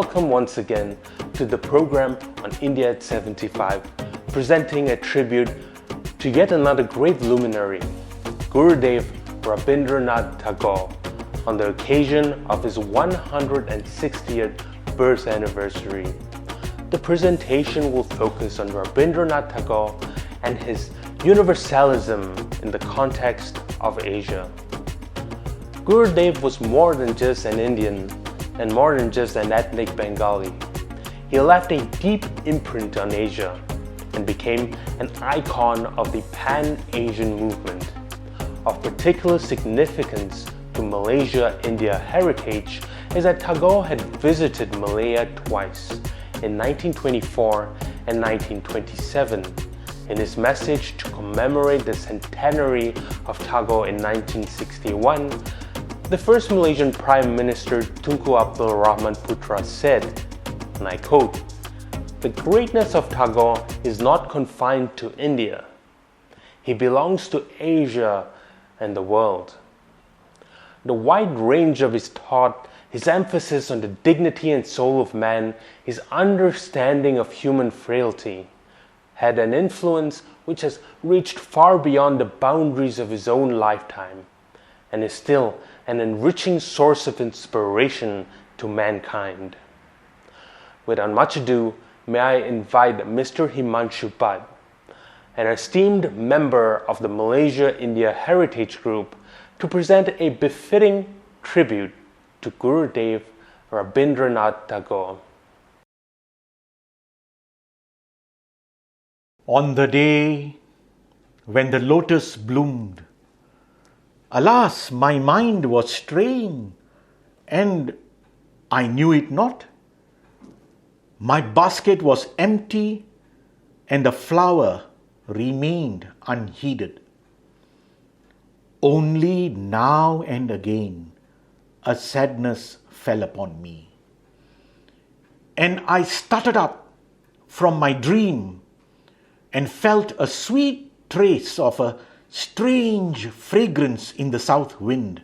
welcome once again to the program on India at 75, presenting a tribute to yet another great luminary, Gurudev Rabindranath Tagore, on the occasion of his 160th birth anniversary. The presentation will focus on Rabindranath Tagore and his Universalism in the context of Asia. Gurudev was more than just an Indian and more than just an ethnic Bengali. He left a deep imprint on Asia and became an icon of the Pan-Asian movement. Of particular significance to Malaysia-India heritage is that Tagore had visited Malaya twice, in 1924 and 1927. In his message to commemorate the centenary of Tagore in 1961, the first Malaysian Prime Minister Tunku Abdul Rahman Putra said, and I quote, "The greatness of Tagore is not confined to India. He belongs to Asia and the world." The wide range of his thought, his emphasis on the dignity and soul of man, his understanding of human frailty, had an influence which has reached far beyond the boundaries of his own lifetime and is still an enriching source of inspiration to mankind. Without much ado, may I invite Mr. Himanshu Bhatt, an esteemed member of the Malaysia-India Heritage Group, to present a befitting tribute to Gurudev Rabindranath Tagore. On the day when the lotus bloomed, alas, my mind was straying, and I knew it not. My basket was empty, and the flower remained unheeded. Only now and again a sadness fell upon me, and I started up from my dream and felt a sweet trace of a strange fragrance in the south wind.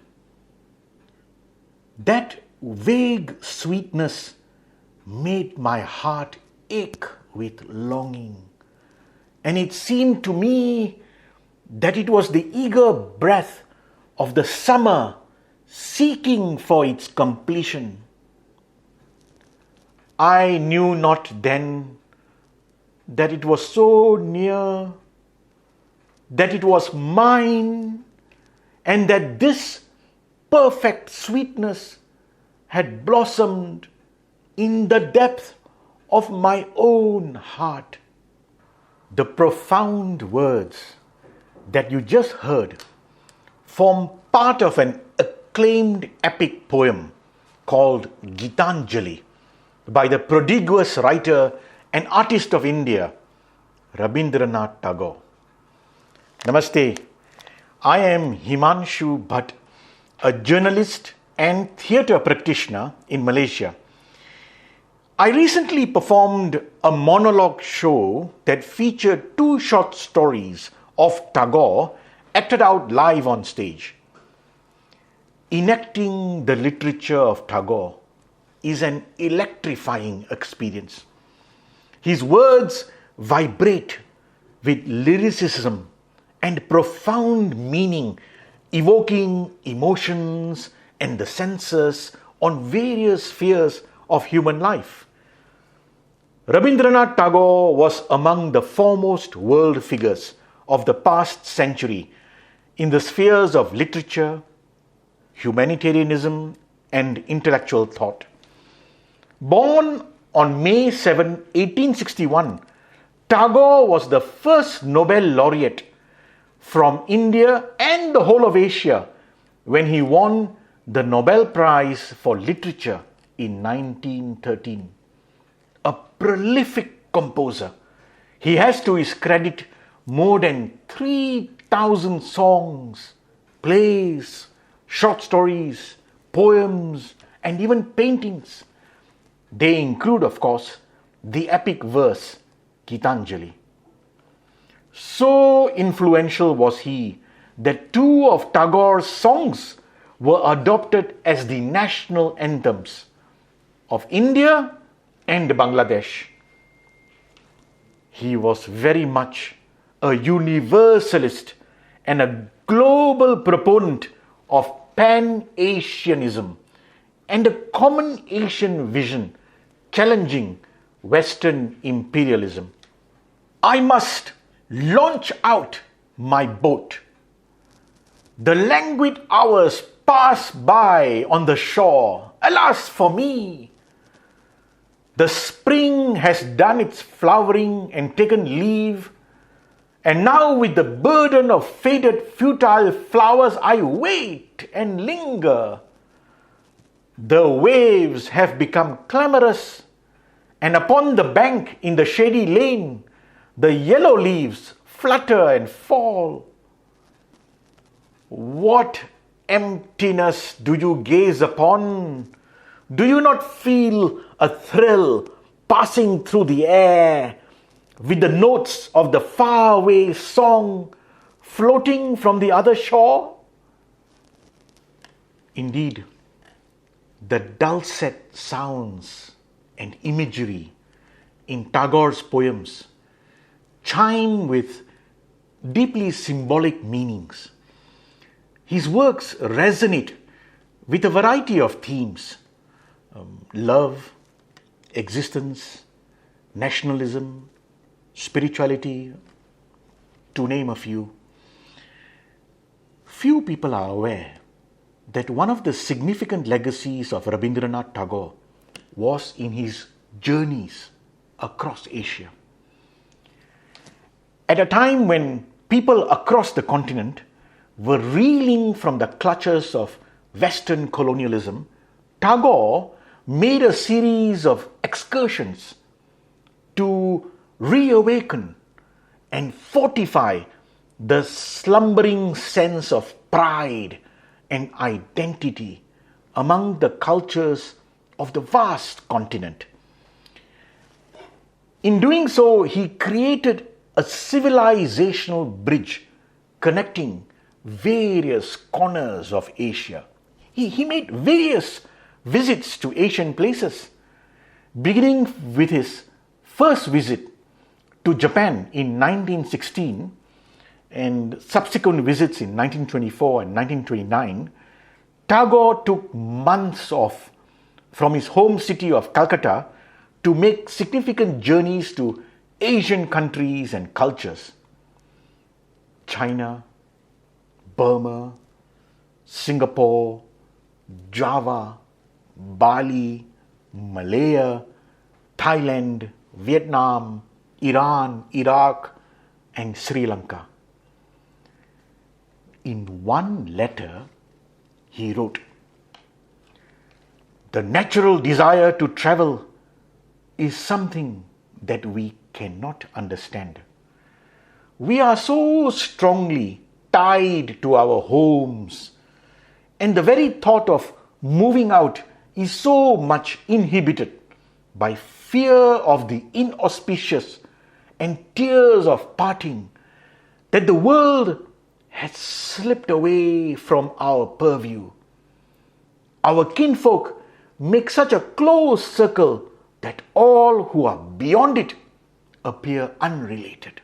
That vague sweetness made my heart ache with longing, and it seemed to me that it was the eager breath of the summer seeking for its completion. I knew not then that it was so near, that it was mine, and that this perfect sweetness had blossomed in the depth of my own heart. The profound words that you just heard form part of an acclaimed epic poem called Gitanjali by the prodigious writer and artist of India, Rabindranath Tagore. Namaste. I am Himanshu Bhatt, a journalist and theatre practitioner in Malaysia. I recently performed a monologue show that featured 2 short stories of Tagore acted out live on stage. Enacting the literature of Tagore is an electrifying experience. His words vibrate with lyricism and profound meaning, evoking emotions and the senses on various spheres of human life. Rabindranath Tagore was among the foremost world figures of the past century in the spheres of literature, humanitarianism, and intellectual thought. Born on May 7, 1861, Tagore was the first Nobel laureate from India and the whole of Asia when he won the Nobel Prize for Literature in 1913. A prolific composer, he has to his credit more than 3,000 songs, plays, short stories, poems, and even paintings. They include, of course, the epic verse Gitanjali. So influential was he that 2 of Tagore's songs were adopted as the national anthems. of India and Bangladesh. He was very much a universalist and a global proponent of Pan-Asianism and a common Asian vision challenging Western imperialism. I must launch out my boat. The languid hours pass by on the shore. Alas for me! The spring has done its flowering and taken leave, and now with the burden of faded futile flowers I wait and linger. The waves have become clamorous, and upon the bank in the shady lane the yellow leaves flutter and fall. What emptiness do you gaze upon? Do you not feel a thrill passing through the air with the notes of the faraway song floating from the other shore? Indeed, the dulcet sounds and imagery in Tagore's poems chime with deeply symbolic meanings. His works resonate with a variety of themes: love, existence, nationalism, spirituality, to name a few. Few people are aware that one of the significant legacies of Rabindranath Tagore was in his journeys across Asia. At a time when people across the continent were reeling from the clutches of Western colonialism, Tagore made a series of excursions to reawaken and fortify the slumbering sense of pride and identity among the cultures of the vast continent. In doing so, he created a civilizational bridge connecting various corners of Asia. He made various visits to Asian places, beginning with his first visit to Japan in 1916 and subsequent visits in 1924 and 1929. Tagore took months off from his home city of Calcutta to make significant journeys to Asian countries and cultures: China, Burma, Singapore, Java, Bali, Malaya, Thailand, Vietnam, Iran, Iraq, and Sri Lanka. In one letter, he wrote, "The natural desire to travel is something that we cannot understand. We are so strongly tied to our homes, and the very thought of moving out is so much inhibited by fear of the inauspicious and tears of parting that the world has slipped away from our purview. Our kinfolk make such a close circle that all who are beyond it appear unrelated.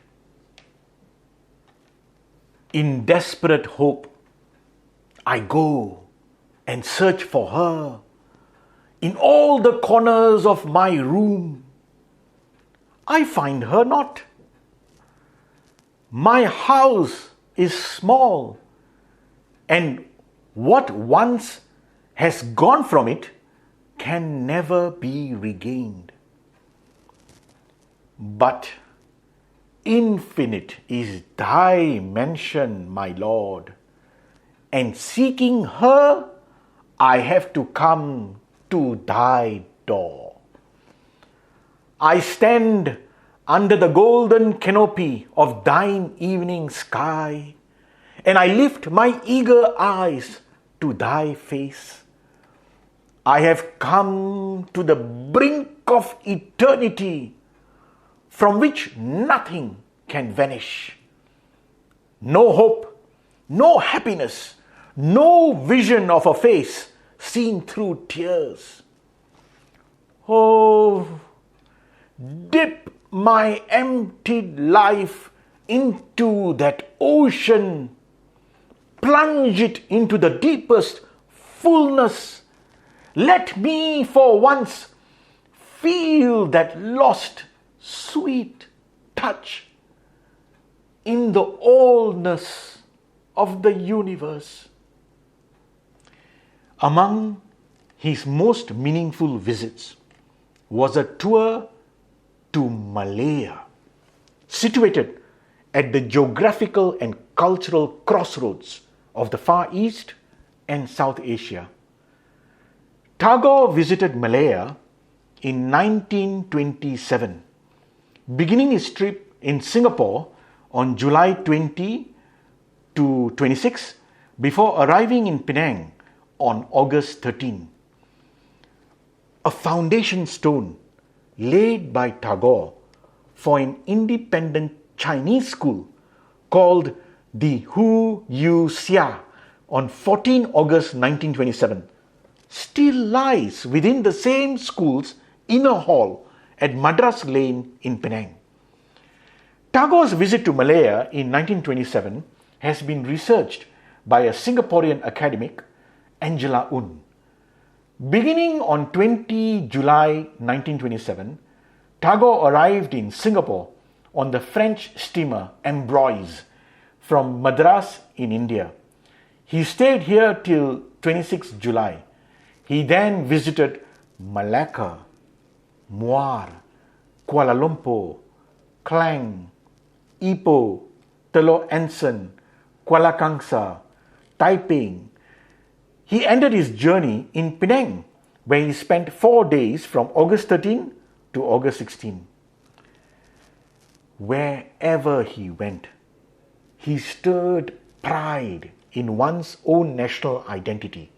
In desperate hope, I go and search for her in all the corners of my room. I find her not. My house is small, and what once has gone from it can never be regained. But infinite is thy mansion, my Lord, and seeking her, I have to come to thy door. I stand under the golden canopy of thine evening sky, and I lift my eager eyes to thy face. I have come to the brink of eternity, from which nothing can vanish. No hope, no happiness, no vision of a face seen through tears. Oh, dip my emptied life into that ocean, plunge it into the deepest fullness. Let me for once feel that lost, sweet touch in the allness of the universe. Among his most meaningful visits was a tour to Malaya, situated at the geographical and cultural crossroads of the Far East and South Asia. Tagore visited Malaya in 1927, beginning his trip in Singapore on July 20 to 26 before arriving in Penang on August 13. A foundation stone laid by Tagore for an independent Chinese school called the Hu Yu Xia on 14 August 1927 still lies within the same school's inner hall at Madras Lane in Penang. Tagore's visit to Malaya in 1927 has been researched by a Singaporean academic, Angela Un. Beginning on 20 July 1927, Tagore arrived in Singapore on the French steamer Ambroise from Madras in India. He stayed here till 26 July. He then visited Malacca, Muar, Kuala Lumpur, Klang, Ipoh, Telok Anson, Kuala Kangsar, Taiping. He ended his journey in Penang, where he spent 4 days from August 13 to August 16. Wherever he went, he stirred pride in one's own national identity,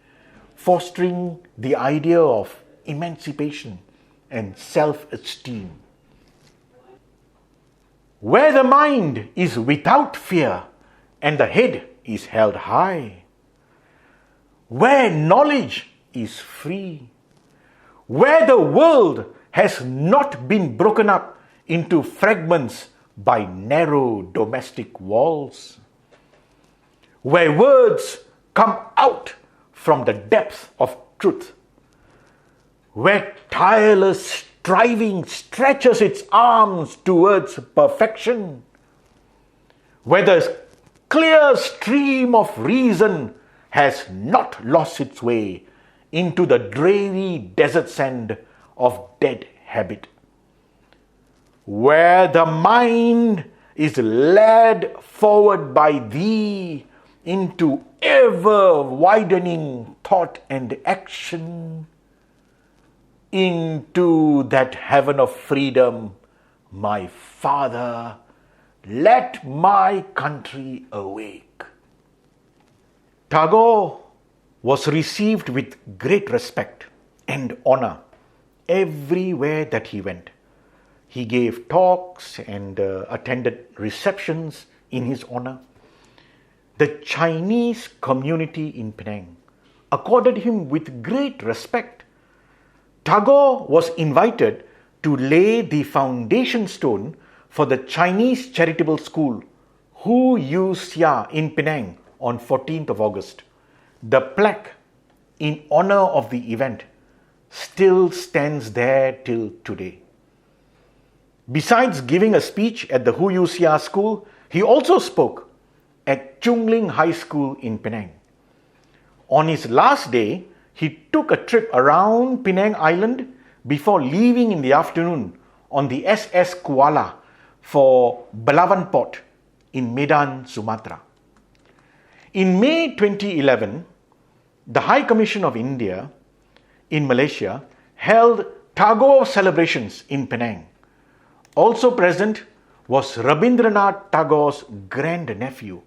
fostering the idea of emancipation and self-esteem. Where the mind is without fear and the head is held high, where knowledge is free, where the world has not been broken up into fragments by narrow domestic walls, where words come out from the depth of truth, where tireless striving stretches its arms towards perfection, where the clear stream of reason has not lost its way into the dreary desert sand of dead habit, where the mind is led forward by thee into ever widening thought and action, into that heaven of freedom, my Father, let my country awake. Tagore was received with great respect and honor everywhere that he went. He gave talks and attended receptions in his honor. The Chinese community in Penang accorded him with great respect. Tagore was invited to lay the foundation stone for the Chinese charitable school Hu Yu Xia in Penang on 14th of August. The plaque in honor of the event still stands there till today. Besides giving a speech at the Hu Yu Xia school, he also spoke at Chung Ling High School in Penang. On his last day, he took a trip around Penang Island before leaving in the afternoon on the SS Kuala for Belawan Port in Medan, Sumatra. In May 2011, the High Commission of India in Malaysia held Tagore celebrations in Penang. Also present was Rabindranath Tagore's grandnephew,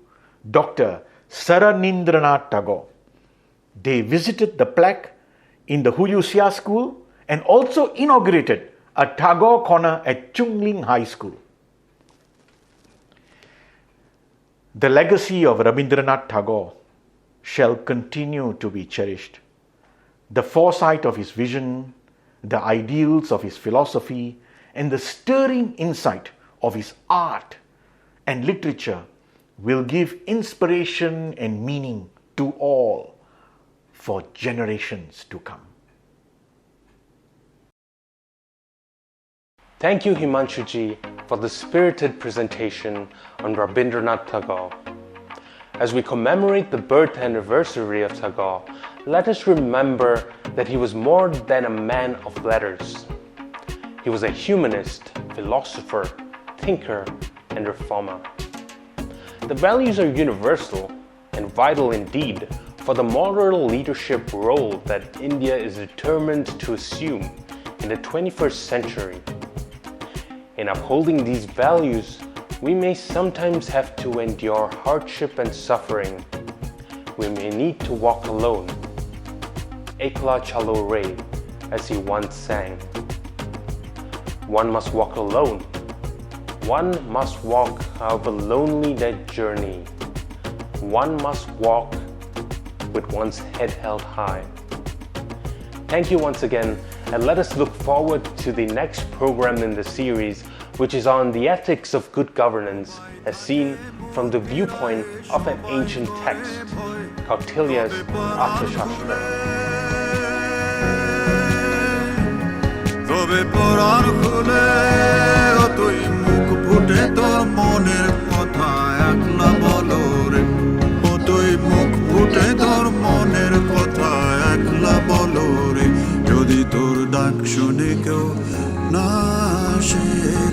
Dr. Saranindranath Tagore. They visited the plaque in the Hu Yu Xia school and also inaugurated a Tagore corner at Chung Ling High School. The legacy of Rabindranath Tagore shall continue to be cherished. The foresight of his vision, the ideals of his philosophy, and the stirring insight of his art and literature will give inspiration and meaning to all for generations to come. Thank you, Himanshuji, for the spirited presentation on Rabindranath Tagore. As we commemorate the birth anniversary of Tagore, let us remember that he was more than a man of letters. He was a humanist, philosopher, thinker, and reformer. The values are universal and vital indeed for the moral leadership role that India is determined to assume in the 21st century. In upholding these values, we may sometimes have to endure hardship and suffering. We may need to walk alone. Ekla chalo re, as he once sang. One must walk alone. One must walk however lonely that journey. One must walk with one's head held high. Thank you once again, and let us look forward to the next program in the series, which is on the ethics of good governance as seen from the viewpoint of an ancient text, Kautilya's Arthashastra. তবে পরাণ খুলে তুই মুখ ফুটে তোর মনের কথা একলা বলো রে ও তুই মুখ ফুটে তোর মনের কথা একলা বলো রে যদি তোর ডাক শুনে কেউ না আসে